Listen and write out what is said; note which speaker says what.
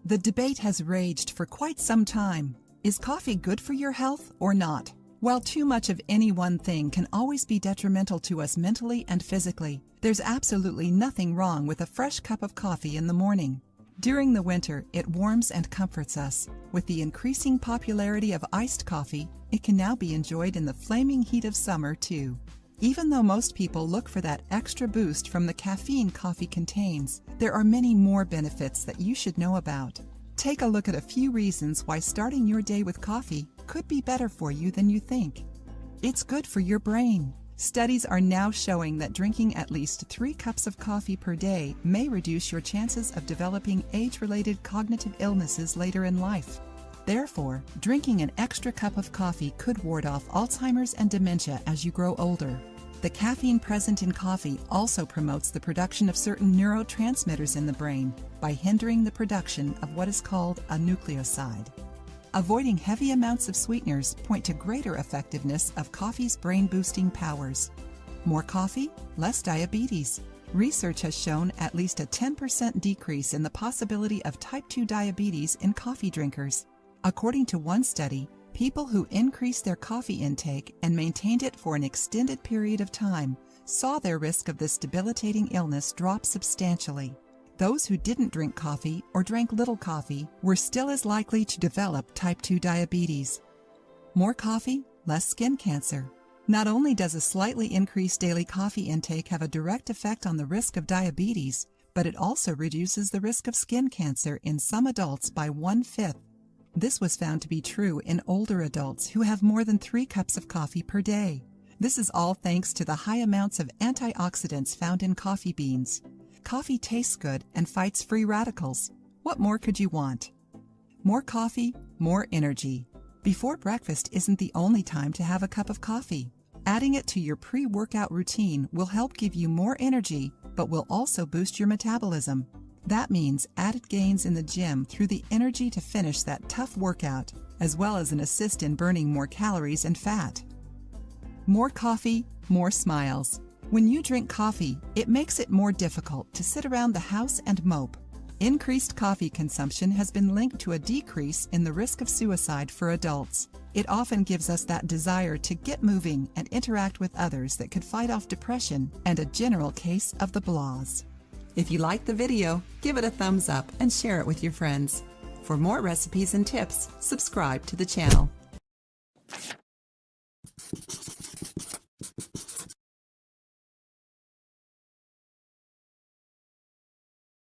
Speaker 1: The debate has raged for quite some time. Is coffee good for your health or not? While too much of any one thing can always be detrimental to us mentally and physically, there's absolutely nothing wrong with a fresh cup of coffee in the morning. During the winter, it warms and comforts us. With the increasing popularity of iced coffee, it can now be enjoyed in the flaming heat of summer too. Even though most people look for that extra boost from the caffeine coffee contains, there are many more benefits that you should know about. Take a look at a few reasons why starting your day with coffee could be better for you than you think. It's good for your brain. Studies are now showing that drinking at least 3 cups of coffee per day may reduce your chances of developing age-related cognitive illnesses later in life. Therefore, drinking an extra cup of coffee could ward off Alzheimer's and dementia as you grow older. The caffeine present in coffee also promotes the production of certain neurotransmitters in the brain by hindering the production of what is called a nucleoside. Avoiding heavy amounts of sweeteners point to greater effectiveness of coffee's brain-boosting powers. More coffee, less diabetes. Research has shown at least a 10% decrease in the possibility of type 2 diabetes in coffee drinkers. According to one study, people who increased their coffee intake and maintained it for an extended period of time saw their risk of this debilitating illness drop substantially. Those who didn't drink coffee or drank little coffee were still as likely to develop type 2 diabetes. More coffee, less skin cancer. Not only does a slightly increased daily coffee intake have a direct effect on the risk of diabetes, but it also reduces the risk of skin cancer in some adults by 1/5. This was found to be true in older adults who have more than 3 cups of coffee per day. This is all thanks to the high amounts of antioxidants found in coffee beans. Coffee tastes good and fights free radicals. What more could you want? More coffee, more energy. Before breakfast isn't the only time to have a cup of coffee. Adding it to your pre-workout routine will help give you more energy, but will also boost your metabolism. That means added gains in the gym through the energy to finish that tough workout, as well as an assist in burning more calories and fat. More coffee, more smiles. When you drink coffee, it makes it more difficult to sit around the house and mope. Increased coffee consumption has been linked to a decrease in the risk of suicide for adults. It often gives us that desire to get moving and interact with others that could fight off depression and a general case of the blahs. If you liked the video, give it a thumbs up and share it with your friends. For more recipes and tips, subscribe to the channel.